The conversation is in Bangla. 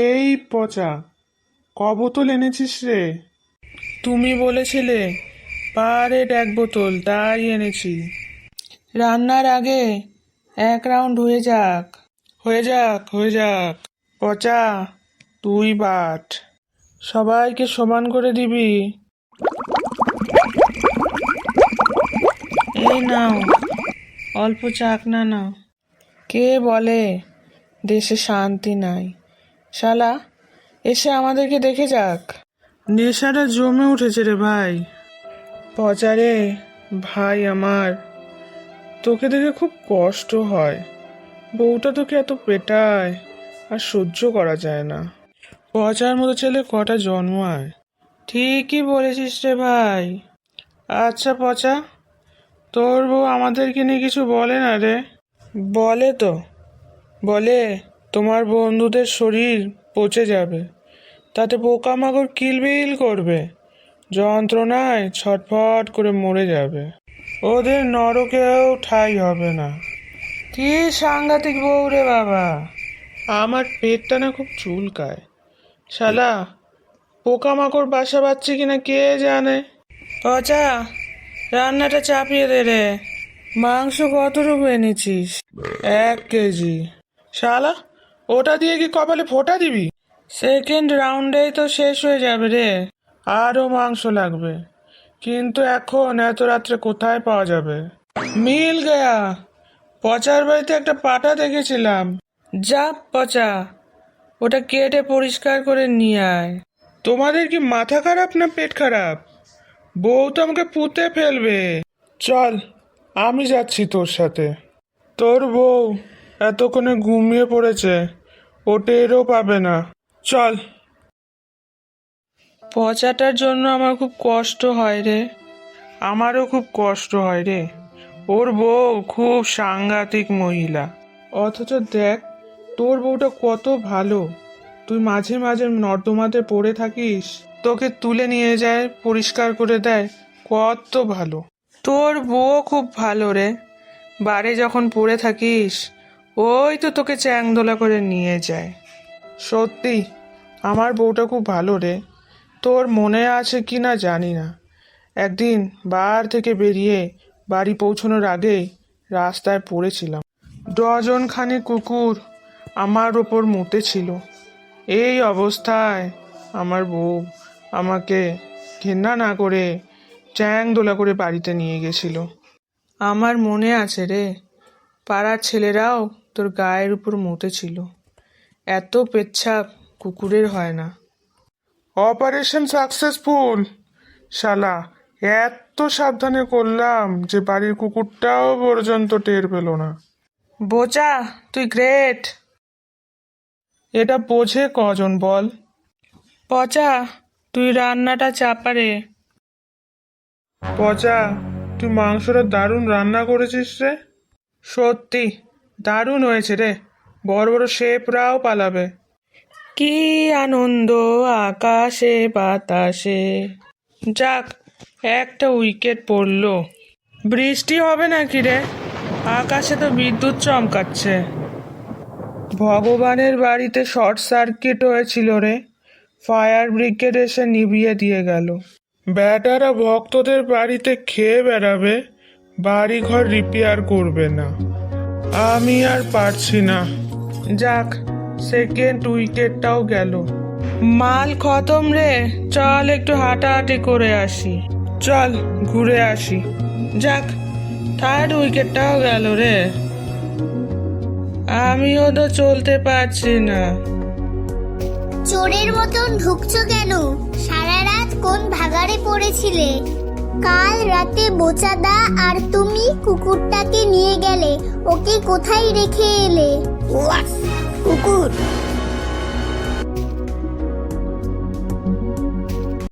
এই পচা, ক বোতল এনেছিস রে? তুমি বলেছিলে পার হেড 1 বোতল, তাই এনেছি। রান্নার আগে 1 রাউন্ড হয়ে যাক। হয়ে যাক হয়ে যাক। পচা, তুই বাট, সবাইকে সমান করে দিবি। এই নাও, অল্প চাকনা নাও। কে বলে দেশে শান্তি নাই? শালা এসে আমাদেরকে দেখে যাক। নেশাটা জমে উঠেছে রে ভাই। পচা রে ভাই আমার, তোকে দেখে খুব কষ্ট হয়। বউটা তোকে এত পেটায়, আর সহ্য করা যায় না। পচার মতো ছেলে কটা জন্মায়। ঠিকই বলেছিস রে ভাই। আচ্ছা পচা, তোর বউ আমাদেরকে নিয়ে কিছু বলে না রে? বলে তো, বলে তোমার বন্ধুদের শরীর পচে যাবে, তাতে পোকামাকড় কিলবিল করবে, যন্ত্রণায় ছটফট করে মরে যাবে, ওদের নরকেও ঠাঁই হবে না। কি সাংঘাতিক বউ রে বাবা। আমার পেটটা না খুব চুলকায়। শালা পোকামাকড় বাসা বাঁধছে কিনা কে জানে। পচা, রান্নাটা চাপিয়ে দে রে। মাংস কতটুকু এনেছিস? 1 কেজি। শালা ওটা দিয়ে কি কপালে ফোঁটা দিবি? সেকেন্ড রাউন্ডেই তো শেষ হয়ে যাবে রে, আরও মাংস লাগবে। কিন্তু এখন এত রাত্রে কোথায় পাওয়া যাবে? মিল গয়া, পচার বাড়িতে একটা পাঠা দেখেছিলাম। যা পচা, ওটা কেটে পরিষ্কার করে নিয়ে আয়। তোমাদের কি মাথা খারাপ না পেট খারাপ? বউ তো আমাকে পুঁতে ফেলবে। চল, আমি যাচ্ছি তোর সাথে। তোর বউ এতক্ষণে ঘুমিয়ে পড়েছে, ও টেরও পাবে না। চল। পচাটার জন্য আমার খুব কষ্ট হয় রে। আমারও খুব কষ্ট হয় রে। ওর বউ খুব সাংঘাতিক মহিলা। অথচ দেখ তোর বউটা কত ভালো। তুই মাঝে মাঝে নর্দমাতে পড়ে থাকিস, তোকে তুলে নিয়ে যায়, পরিষ্কার করে দেয়, কত ভালো। তোর বউ খুব ভালো রে। বারে যখন পড়ে থাকিস, ওই তো তোকে চ্যাংদোলা করে নিয়ে যায়। সত্যি আমার বউটা খুব ভালো রে। তোর মনে আছে কি না জানি না, একদিন বার থেকে বেরিয়ে বাড়ি পৌঁছানোর আগেই রাস্তায় পড়েছিলাম। ডজনখানি কুকুর আমার ওপর মুতেছিল। এই অবস্থায় আমার বউ আমাকে ঘেন্না না করে চ্যাংদোলা করে বাড়িতে নিয়ে গেছিল। আমার মনে আছে রে, পাড়ার ছেলেরাও তোর গায়ের উপর মুতেছিল। এত পেচ্ছাপ কুকুরের হয় না। Operation successful. শালা এত সাবধানে করলাম যে বাড়ির কুকুরটাও পর্যন্ত টের পেল না। বোচা, তুই গ্রেট। এটা বোঝে কজন বল? পচা, তুই রান্নাটা চাপারে। পচা, তুই মাংসটা দারুণ রান্না করেছিস রে। সত্যি দারুণ হয়েছে রে, বড় বড় শেফরাও পালাবে। কি আনন্দ আকাশে বাতাসে। যাক, একটা উইকেট পড়লো। বৃষ্টি হবে নাকি রে? আকাশে তো বিদ্যুৎ চমকাচ্ছে। ভগবানের বাড়িতে শর্ট সার্কিট হয়েছিল রে, ফায়ার ব্রিগেড এসে নিভিয়ে দিয়ে গেল। ব্যাটারা ভক্তদের বাড়িতে খেয়ে বেড়াবে, বাড়ি ঘর রিপেয়ার করবে না। আমি আর পারছি না। যাক, সেকেন্ড উইকেটটাও গেল। মাল খতম রে, চল একটু হাঁটাহাঁটি করে আসি। চল ঘুরে আসি। যাক, থার্ড উইকেটটাও গেল রে। আমিও তো চলতে পারছি না। চোরের মতন ঢুকছো কেন? সারা রাত কোন ভাগাড়ে পড়েছিলে? কাল রাতে বোচাদা আর তুমি কুকুরটাকে নিয়ে গেলে, ওকে কোথায় রেখে এলে? কুকুর